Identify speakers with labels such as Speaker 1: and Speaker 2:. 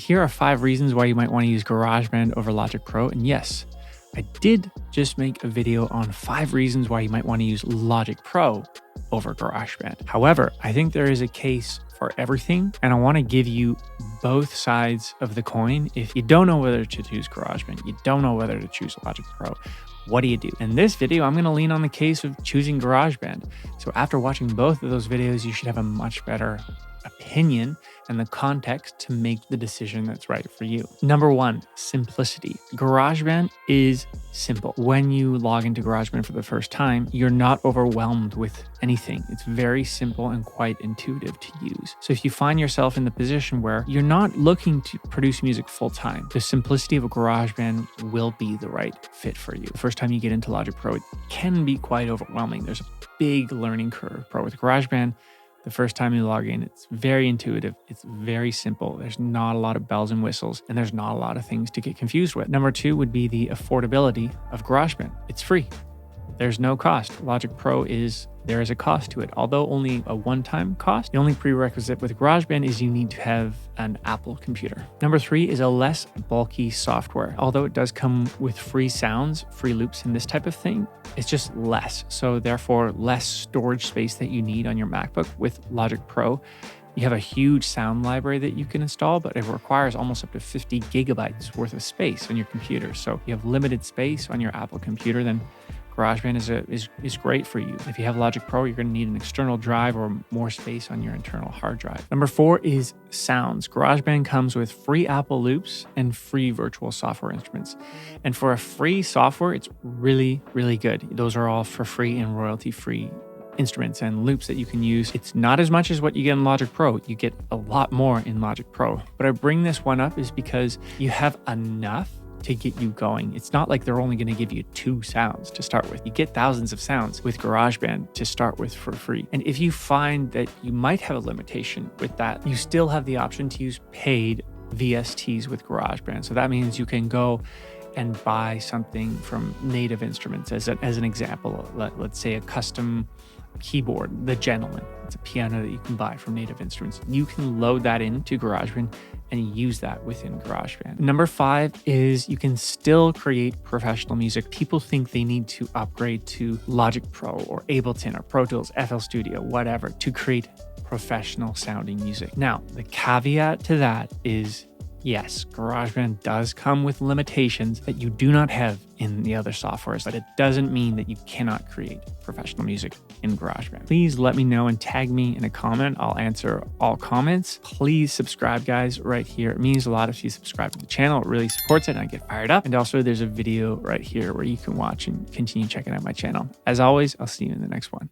Speaker 1: Here are 5 reasons why you might want to use GarageBand over Logic Pro. And yes, I did just make a video on 5 reasons why you might want to use Logic Pro over GarageBand. However, I think there is a case for everything, and I want to give you both sides of the coin. If you don't know whether to choose GarageBand, you don't know whether to choose Logic Pro, what do you do? In this video, I'm going to lean on the case of choosing GarageBand. So after watching both of those videos, you should have a much better opinion and the context to make the decision that's right for you. Number 1, simplicity. GarageBand is simple. When you log into GarageBand for the first time, you're not overwhelmed with anything. It's very simple and quite intuitive to use. So if you find yourself in the position where you're not looking to produce music full time, the simplicity of a GarageBand will be the right fit for you. The first time you get into Logic Pro, it can be quite overwhelming. There's a big learning curve. But with GarageBand, the first time you log in, it's very intuitive. It's very simple. There's not a lot of bells and whistles, and there's not a lot of things to get confused with. Number 2 would be the affordability of GarageBand. It's free. There's no cost. Logic Pro there is a cost to it, although only a one-time cost. The only prerequisite with GarageBand is you need to have an Apple computer. Number 3 is a less bulky software. Although it does come with free sounds, free loops, and this type of thing, it's just less. So therefore, less storage space that you need on your MacBook. With Logic Pro, you have a huge sound library that you can install, but it requires almost up to 50 gigabytes worth of space on your computer. So you have limited space on your Apple computer, then GarageBand is great for you. If you have Logic Pro, you're going to need an external drive or more space on your internal hard drive. Number 4 is sounds. GarageBand comes with free Apple loops and free virtual software instruments. And for a free software, it's really, really good. Those are all for free and royalty-free instruments and loops that you can use. It's not as much as what you get in Logic Pro. You get a lot more in Logic Pro. But I bring this one up is because you have enough to get you going. It's not like they're only going to give you 2 sounds to start with. You get thousands of sounds with GarageBand to start with for free. And if you find that you might have a limitation with that, you still have the option to use paid VSTs with GarageBand. So that means you can go and buy something from Native Instruments as an example. Let's say a custom keyboard, the Gentleman. It's a piano that you can buy from Native Instruments. You can load that into GarageBand and use that within GarageBand. Number 5 is you can still create professional music. People think they need to upgrade to Logic Pro or Ableton or Pro Tools, FL Studio, whatever, to create professional sounding music. Now, the caveat to that is yes, GarageBand does come with limitations that you do not have in the other softwares, but it doesn't mean that you cannot create professional music in GarageBand. Please let me know and tag me in a comment. I'll answer all comments. Please subscribe, guys, right here. It means a lot if you subscribe to the channel. It really supports it and I get fired up. And also there's a video right here where you can watch and continue checking out my channel. As always, I'll see you in the next one.